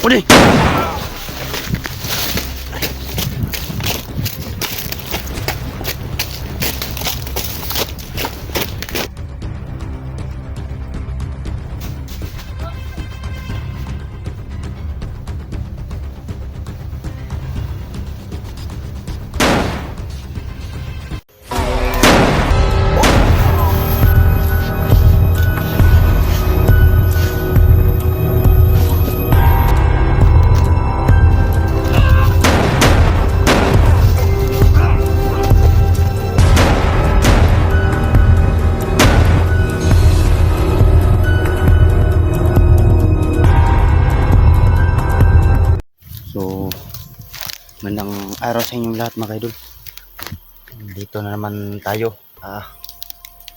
Udah. So, magandang araw sa inyong lahat mga idol. Dito na naman tayo.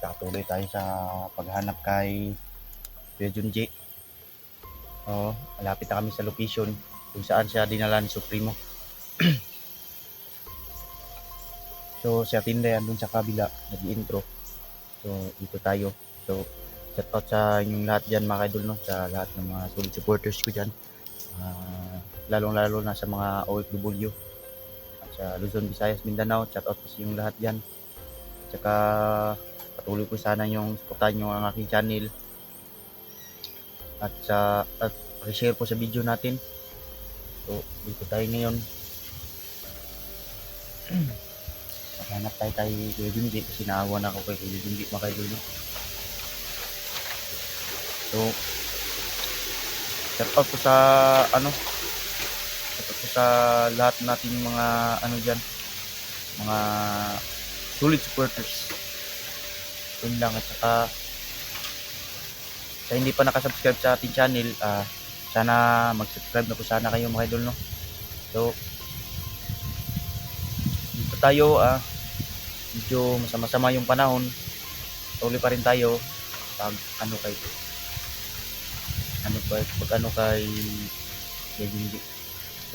Tatuloy tayo sa paghanap kay Kuya Junji. Malapit na kami sa location kung saan siya dinala ni Supremo. So, si Atinday andun sa kabila, nag-intro. So, dito tayo. So, shout out sa inyong lahat dyan mga idol, no? Sa lahat ng mga solid supporters ko dyan. Lalong-lalo na sa mga OFW at sa Luzon, Visayas, Mindanao. Shout out po sa inyong lahat dyan. Tsaka patuloy po sana yung supportahan nyo ang aking channel at share po sa video natin. So dito tayo ngayon. Maghanap tayo kay Kuya Junji kasi naawa na ako kay Kuya Junji mga idol, no? So shout out po sa sa lahat nating mga dyan, mga solid supporters. Yun lang. At saka sa hindi pa nakasubscribe sa ating channel, sana mag-subscribe na po sana kayo mga idol, no? So dito tayo, medyo masama-sama yung panahon, tuloy pa rin tayo pag kay Junji.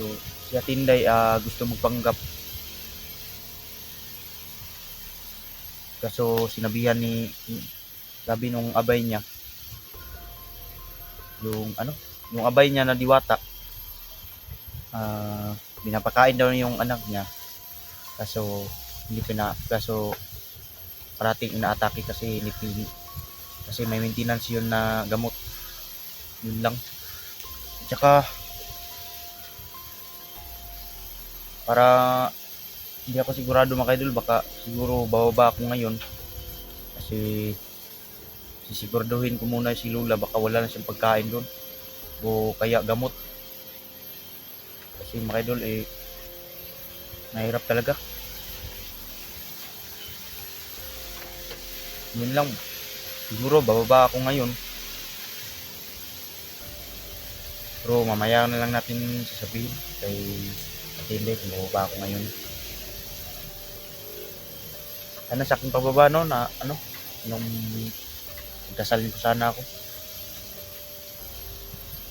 So si Atinday gusto magpanggap, kaso sinabihan sabi nung abay niya, yung abay niya na diwata, pinapakain daw yung anak niya, kaso parating inaatake kasi nipili, kasi may maintenance yun na gamot. Yun lang. At saka para hindi ako sigurado mga idol, baka siguro bababa ako ngayon kasi sisiguraduhin ko muna si Lola, baka wala na siyang pagkain doon o kaya gamot, kasi mga idol nahirap talaga. Yun lang, siguro bababa ako ngayon, pero mamaya na lang natin sasabihin kay Atinday kung bababa ako ngayon. Sana sa aking pababa, no, na nung magdasalin ko sana ako,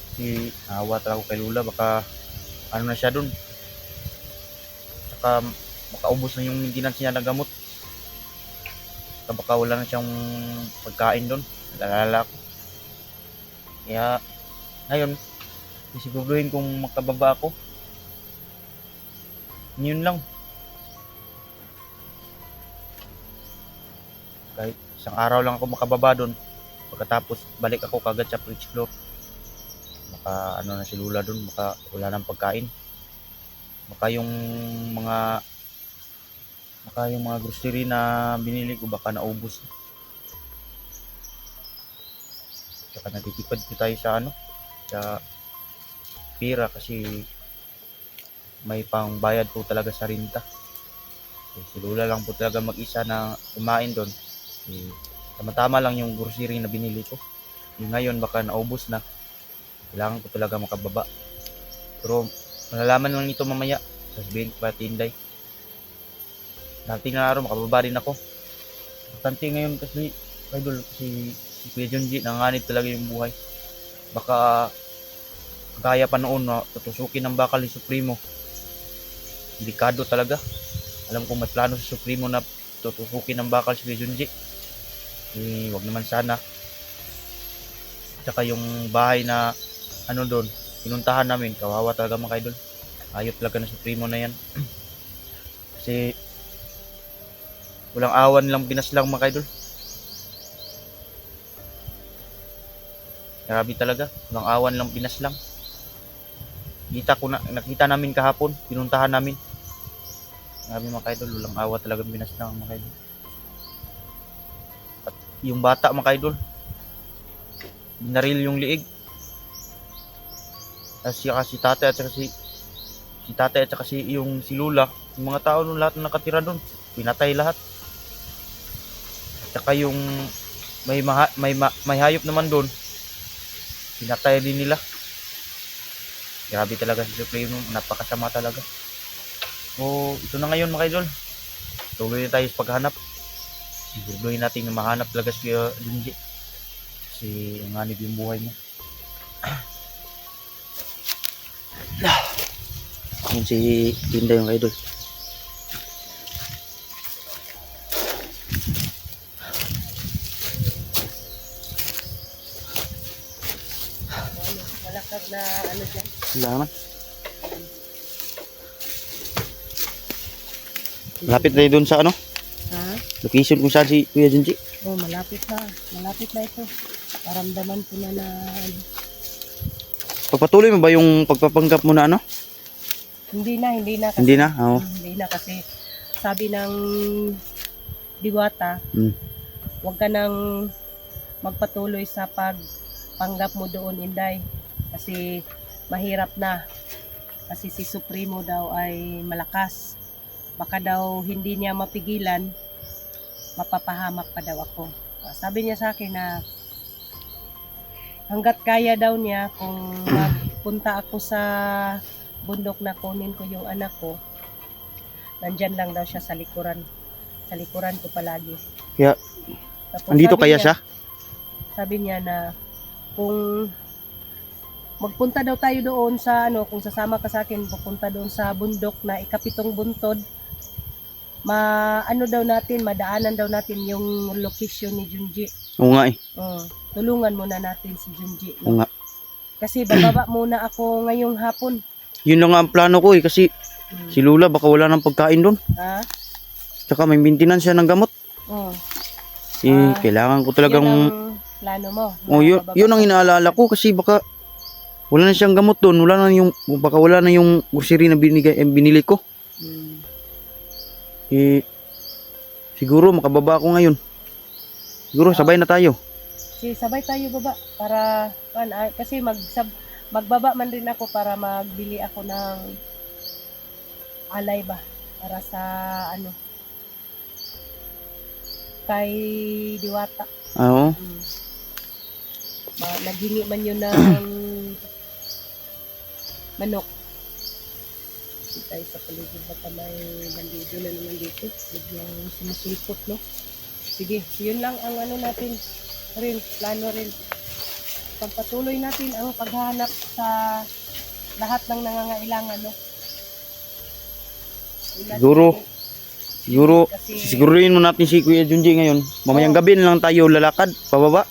kasi naawa talaga kay Lola, baka na siya dun, saka makaubos na yung maintenance niya na gamot, baka wala na siyang pagkain dun, nalala ko. Kaya ngayon isiguraduhin kung makababa ako. Yun lang. Kahit isang araw lang ako makababa doon, pagkatapos balik ako kagad sa fridge floor, baka na si Lola doon, baka wala nang pagkain, baka yung mga grocery na binili ko baka naubos. Saka natitipid ko tayo sa sa pira, kasi may pang bayad po talaga sa renta. Si Lola lang po talaga mag-isa na kumain doon. Tama-tama lang yung grocery na binili ko. Ngayon baka naubos na, kailangan ko talaga makababa. Pero malalaman lang nito mamaya, sasabihin ko pa Atinday. Dating na araw makababa rin ako. Importante ngayon kasi idol, kasi si Kuya Junji nanganib talaga yung buhay. Baka kagaya pa noon na tutusukin ng bakal ni Supremo. Delikado talaga. Alam kong may plano sa Supremo na tutukukin ng bakal si Kuya Junji. Wag naman sana. Tsaka yung bahay na ano doon, pinuntahan namin, kawawa talaga mga kaidol. Ayop talaga ng Supremo na yan. Kasi walang awan lang binaslang mga kaidol. Grabe talaga, walang awan lang binaslang. Nakita namin kahapon, pinuntahan namin. Grabe mga kaidol, walang awa talaga binaslang mga kaidol. At yung bata mga kaidol, binaril yung liig. Kasi tatay at saka si tatay at saka yung si Lula, yung mga tao nun lahat na nakatira doon, pinatay lahat. At saka yung may hayop naman doon, pinatay din nila. Grabe talaga si Supremo, napakasama talaga. So ito na ngayon mga idol, tuloy na tayo sa paghanap. Siguraduhin natin na mahanap talaga si Junji, kasi ang hanip yung buhay mo. Yun si Linda yung idol. Malakad na ano dyan. Salamat. Malapit na doon sa ano? Ha? Location kung saan si Kuya Junji. Oh, malapit na. Malapit na ito. Paramdaman ko na Pagpatuloy mo ba yung pagpapanggap mo na ano? Hindi na kasi, Hindi na? Oo. Hindi na kasi sabi ng diwata, Hmm. huwag ka nang magpatuloy sa pagpanggap mo doon, Inday. Kasi mahirap na. Kasi si Supremo daw ay malakas. Baka daw hindi niya mapigilan, mapapahamak pa daw ako. Sabi niya sa akin na hanggat kaya daw niya, kung magpunta ako sa bundok na kunin ko yung anak ko, nandyan lang daw siya sa likuran. Sa likuran ko palagi. Kaya, Tapos andito sabi kaya niya- siya? Sabi niya na kung magpunta daw tayo doon sa ano, kung sasama ka sa akin, pupunta doon sa bundok na ikapitong buntod, madaanan daw natin yung location ni Junji. Oo nga eh. Tulungan muna natin si Junji. Oo nga. Kasi bababa muna ako ngayong hapon. Yun na nga ang plano ko eh. Kasi si Lula baka wala ng pagkain doon. Ha? Tsaka may maintenance siya ng gamot. Oh. Kailangan ko talagang... Yun ang plano mo. yun ang inaalala ko kasi baka wala na siyang gamot doon. Baka wala na yung grocery na binili ko. Hmm. Siguro makababa ako ngayon. Siguro sabay na tayo. Sabay tayo baba para kasi magbaba man rin ako para magbili ako ng alay ba para sa ano kay Diwata. Oo. Naghingi man yun ng manok. Tayo sa paligid baka may bandido na naman dito. Biglang sumusulpot, no? Sige, yun lang ang ano natin rin, plano rin. Pagpatuloy natin ang paghahanap sa lahat ng nangangailangan, no? Siguruhin mo natin si Kuya Junji ngayon. Mamayang gabi na lang tayo lalakad, pababa.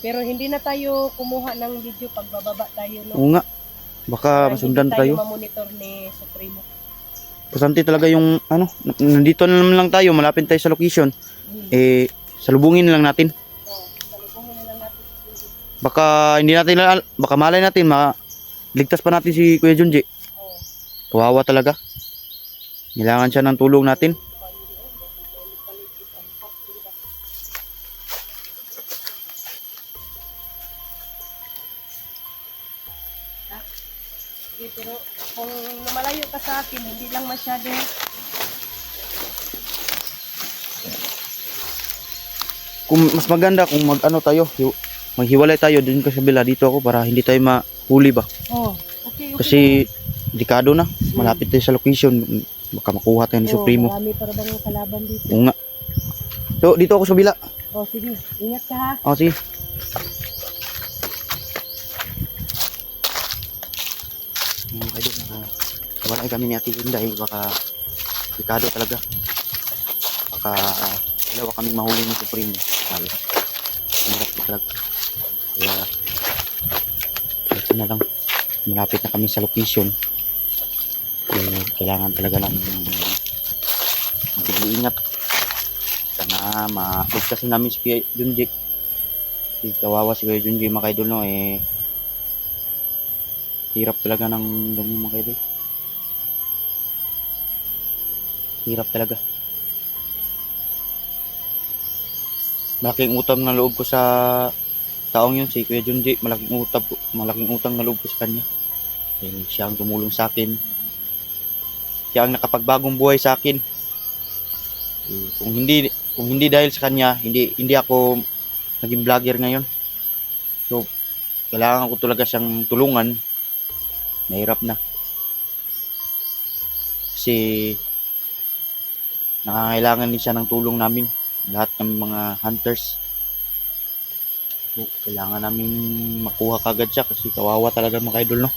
Pero hindi na tayo kumuha ng video pag bababa tayo, no? Oo nga. Baka masundan tayo. Hindi tayo mamonitor ni Supremo. Pasante talaga yung ano, nandito na naman lang tayo, malapit tayo sa location. Salubungin na lang natin. Salubungin na lang natin. Baka malay natin, ligtas pa natin si Kuya Junji. Kawawa talaga. Kailangan siya ng tulong natin. Pero kung lumalayo ka sa akin, hindi lang masyado. Kung mas maganda kung maghiwalay tayo dun ka sa kabila, dito ako para hindi tayo mahuli ba. Okay. Kasi dekado na, malapit tayo sa location, baka makuha tayo ni Supremo. Marami para bang kalaban dito. Oo nga. So, dito ako sa kabila. Sige, ingat ka ha. Sige. Sabay kami ni Ate Inday, baka Delikado talaga. Baka dalawa kami mahuli ni Supreme. Sabi. Hirap talaga. Kaya ito na lang. Malapit na kami sa location. Kailangan talaga lang mag-iingat. Sana ma-ligtasin namin si Kuya Junji. Si kawawa si Kuya Junji mga idol, no, hirap talaga ng dumi mga idol. Hirap talaga. Malaking utang na loob ko sa taong yun, si Kuya Junji. Malaking utang na loob ko sa kanya. Siya ang tumulong sa akin. Siya ang nakapagbagong buhay sa akin. Kung hindi dahil sa kanya, hindi ako naging vlogger ngayon. So, kailangan ko talaga siyang tulungan. Nahirap na. Kasi nakangailangan din siya ng tulong namin. Lahat ng mga hunters. So, kailangan namin makuha kagad siya kasi kawawa talaga mga idol, no?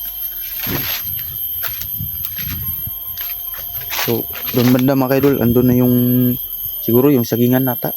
So, doon banda mga idol, andun na yung siguro yung sagingan nata.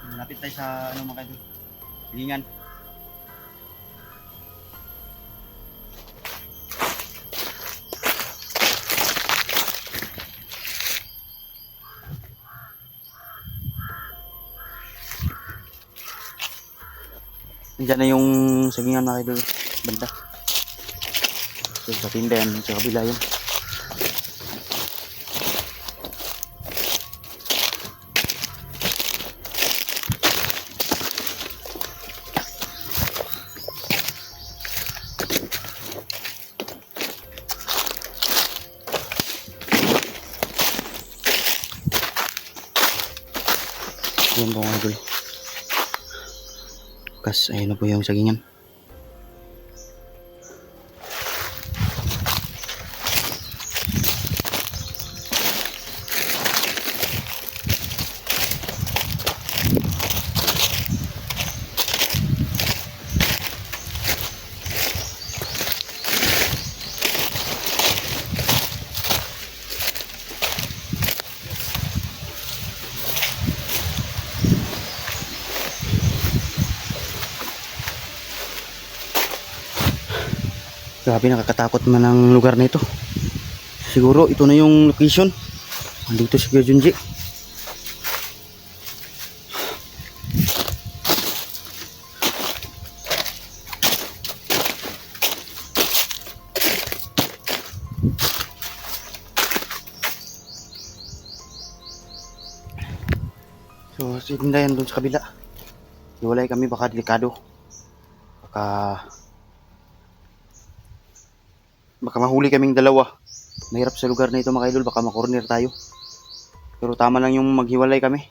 Malapit tayo sa mga idol. Hilingan. Nandiyan na yung sagingan mga idol. Banda. So, sa tinda yan. Sa kabila yun. Yan po mga idol. Kas, ayun na po yung sagingan. Grabe, nakakatakot man ang lugar na ito. Siguro ito na yung location. Andito si Kuya Junji. So, sindayan doon sa kabila. Iwalay kami, baka delikado. Baka mahuli kaming dalawa. Mahirap sa lugar na ito mga idol, baka makorner tayo. Pero tama lang yung maghiwalay kami.